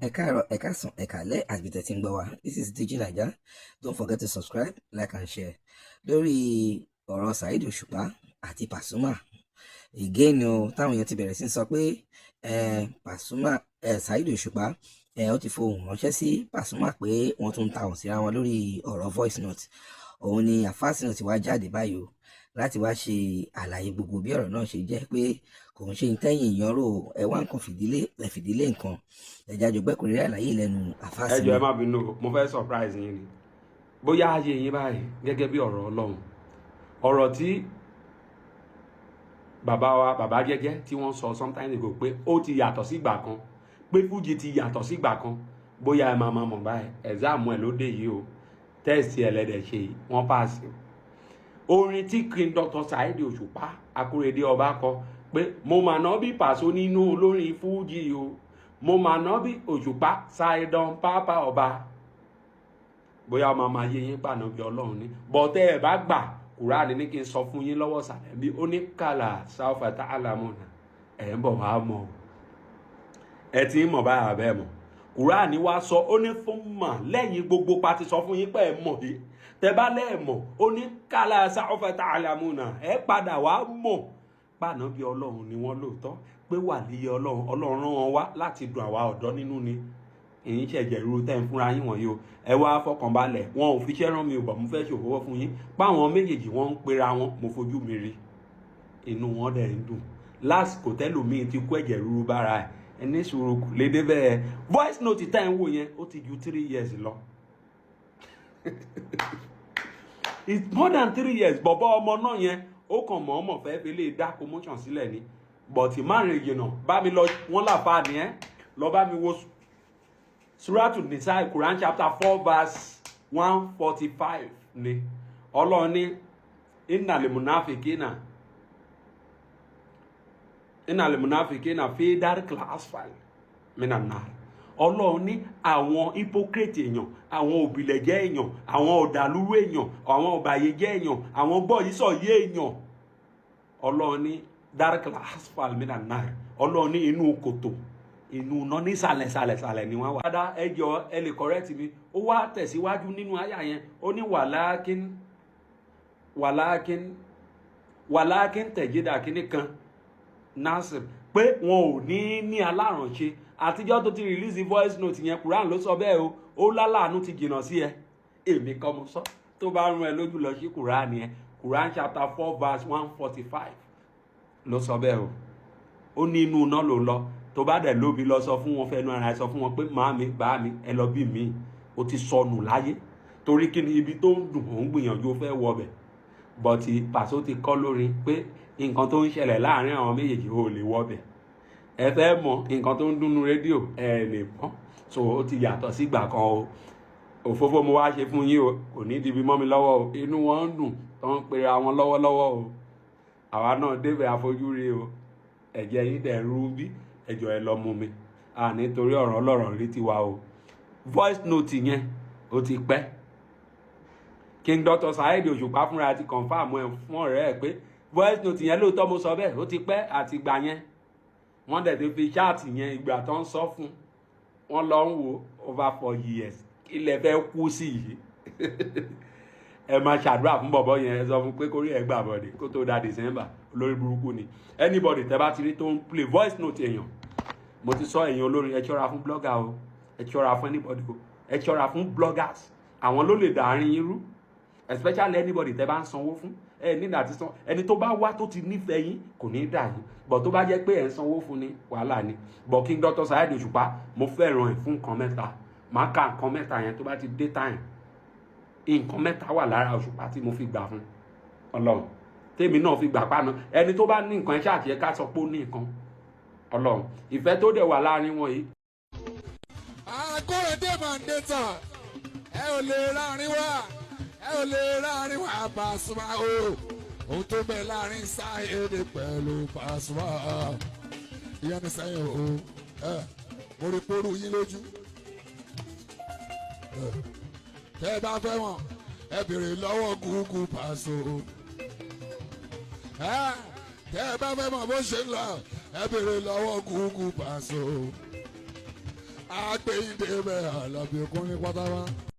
Ẹ káàárọ̀, ẹ káàsán, ẹ káalẹ́ àti ibi tẹ́ ti ń gbọ́ wa. This is Digi Naija. Don't forget to subscribe, like and share. Lórí ọ̀rọ̀ Saheed Òṣùpá àti Pasuma. Again o, táwọn èèyàn ti bẹ̀rẹ̀ sí sọ pé Pasuma Saheed Òṣùpá ó ti fohùn ránṣẹ́ sí Pasuma pé wọ́n tún ń ta òun síra wọn lórí ọ̀rọ̀ voice note. Òun ni àfáàsì náà ti wá jáde báyìí o láti wá ṣe àlàyé gbogbo bí ọ̀rọ̀ náà ṣe jẹ́ pé kò ń ṣe tẹ́yìn èèyàn rò ẹ wá nǹkan fìdílé nǹkan ẹ̀já jọ gbẹ́kùnrin àlàyé lẹ́nu àfáàsì. ẹ jọ̀ọ́ ẹ má bínú, mo fẹ́ surprise yín ni bóyá ayé yín báyìí gẹ́gẹ́ bí ọ̀rọ̀ Ọlọ́run, ọ̀rọ̀ tí bàbá Jẹ́jẹ́ tí wọ́n sọ sometime ago pé ó ti yàtọ̀ sí ìgbà kan, pé fújì ti yàtọ̀ sí ìgbà kan, bóyá ẹ máa mọ̀ báyìí ẹ̀záàmù ẹ̀ ló dé yìí o, tẹ́ẹ̀sì ẹlẹ́dẹ̀ ṣe wọ́n pàṣẹ. Orin tí King Dr. Saheed Òṣùpá Akúrédé ọba kọ pé mo mà ná bí Pàṣọ nínú olórin fújì o, mo mà ná bí Òṣùpá Saheedon pápá ọba, bóyá ọmọ máa yé yín pàná bí Ọlọ́run ní bọ́tẹ́ ẹ̀ bá gbà Kùránì ní kí n sọ fún yín lọ́wọ́ sàlẹ̀ bí ó ní kàlà sáfà tá àlàmùnà ẹ̀ ń bọ̀ wá mọ̀ o, ẹ ti ń mọ̀ báyà bẹ́ẹ̀ mọ̀. Kùránì wá sọ ó ní fún mà lẹ́yìn gbogbo pati sọ fún yín pé ẹ mọ̀ yìí tẹ bá lẹ́ẹ̀mọ̀ ó ní kàlà sáfà tá àlàmùnà ẹ padà wá mọ̀ pàná bí Ọlọ́run ni wọ́n lóòótọ́, pé wà líyẹ Ọlọ́run rán wọn wá láti dùn àwa ọ̀dọ́ nínú ni èyí ṣẹ̀jẹ̀ ríru tẹ́ ń fúnra yín wọ̀nyí o, ẹ wá fọkànbalẹ̀ wọn ò fiṣẹ́ rán mi ò bọ̀ mo fẹ́ ṣòfò fún yín páwọn méjèèjì wọ́n ń pera wọn, mo fojú mi rí inú wọn dẹ̀ ń dùn lásìkò tẹ́lòmíì ti kó ẹ̀jẹ̀ ríru bára ẹ̀ ẹni sùúrù kò lédè bẹ́ẹ̀. Voice note tẹ́ ń wò yẹn ó ti ju 3 years lọ it's more than 3 years. Bọ̀bọ̀ ọmọ náà yẹn ó kàn mọ̀ọ́mọ̀ fẹ́ fi lè dá commotion sílẹ̀ ni bọ̀tì márùn ìjìnà bá mi lọ wọ́n làfáà ni ẹ́ lọ bá mi wo Suratu Nisa Quran chapter 4 verse 145 ni Ọlọ́run ní innal munafikina fi darkil asfal minan nar. Ọlọ́run ní àwọn hypocrite èèyàn, àwọn òbílẹ̀jẹ́ èèyàn, àwọn ọ̀dàlúrú èèyàn, àwọn ọ̀bàyéjẹ́ èèyàn, àwọn gbọ́yìísọ̀yé èèyàn, Ọlọ́run ní darkil asfal minan nar. Ọlọ́run ní inú kòtò inú iná ní sàlẹ̀sàlẹ̀ ni wọ́n wà. Dada ẹjọ́ ẹ lè correct mi, ó wá tẹ̀síwájú nínú àyà yẹn ó ní wàlákín tẹ̀jídà kínní kan nasir pé wọn ò ní alárànṣe àtijọ́ tó ti release voice note yẹn Quran ló sọ bẹ́ẹ̀ o, ó láláàánú ti jìnnà sí ẹ èmi kan mo sọ tó bá rún ẹ lójú lọ sí Quran yẹn Quran chapter 4 verse 145 ló sọ bẹ́ẹ̀ o, ó ní inú iná ló lọ tó bá dẹ̀ lóbi lọ sọ fún wọn fẹnu ara ẹ sọ fún wọn pé màámi bàámi ẹ lọ bí mi ó ti sọnù láyé torí kí ni ibi tó ń dùn òun gbìyànjú ó fẹ́ wọbẹ̀ bọ̀tì Pàṣọ ti kọ́ lórí pé nǹkan tó ń ṣẹlẹ̀ láàrin àwọn méjèèjì ò lè wọbẹ̀ ẹ fẹ́ mọ̀ nǹkan tó ń dúnnú rédíò ẹ lè mọ̀ so ó ti yàtọ̀ sígbà kan o, òfófó mo wá ṣe fún yín o kò ní dìbí mọ́ mi lọ́wọ́ o, inú wọn ń dùn tó ń pera wọn lọ́wọ́lọ́wọ́ o, àwa náà débẹ̀ àfojúrí o, ẹ̀jẹ̀ yín dẹ̀ ń rú bí ẹjọ́ ẹ lọ mú mi nítorí ọ̀rọ̀ ọlọ́rọ̀ rí tiwa o. Voice note yẹn ó ti pẹ́ King Dr. Saheed Òṣùpá fúnra ti confam ẹ fún ọ̀rẹ́ ẹ pé voice note yẹn lóòótọ́ mo sọ bẹ́ẹ̀ ó ti pẹ́ àti ìgbà yẹn wọ́n dẹ̀ ti fi ṣáàtì yẹn ìgbà tó ń sọ fún wọn lọ ń wo over 4 years ilẹ̀ fẹ́ kú sí yìí ẹ máa ṣàdúrà fún bọ̀bọ̀ yẹn ẹ sọ fún pé kórí ẹ gbà bọ̀dẹ̀ kó tó da December olórí burúkú ni anybody tẹ́ bá ti rí tó ń play voice note èèyàn mo ti sọ èèyàn olórin ẹ ṣọ́ra fún blogger o, ẹ ṣọ́ra fún anybody o, ẹ ṣọ́ra fún bloggers àwọn ló lè dàárín yín rú especially anybody tẹ́ bá ń sanwó fún ẹ nígbà tí san ẹni tó bá wá tó ti nífẹ̀ẹ́ yín kò ní dà yín bọ̀ tó bá jẹ́ pé ẹ̀ ń sanwó fún ni wàhálà ni bọ̀ King Dr. Saheed Òṣùpá mo fẹ́ràn ẹ̀ fún nǹkan mẹ́ta máa ka nǹkan mẹ́ta yẹn tó bá ti dé time nǹkan mẹ́ta wà lára Òṣùpá tí mo fi gbà fún Ọlọ́run tèmi náà fi gbà pàánù ẹni tó bá ní nǹkan ẹ ṣáà tiẹ̀ ká sọ pé ó ní nǹkan Ọlọ́run ìfẹ́ tó dẹ̀ wà láàrin wọn yìí. Akóredé Mandata ẹ ò lè rárín wá ẹ ò lè rárín wá Pasuma o ohun tó bẹ láàrin Saheed pẹ̀lú Pasuma ìyẹn ní sẹ́yìn o mo rí poru yín lójú tẹ́ ẹ bá fẹ́ wọn ẹ béèrè lọ́wọ́ Google Paso tẹ́ ẹ bá fẹ́ mọ̀ bó ṣe ń lọ ẹ béèrè lọ́wọ́ Google Paso àgbẹ̀yìndé bẹ́ẹ̀ àlàbí kún ní pátápá.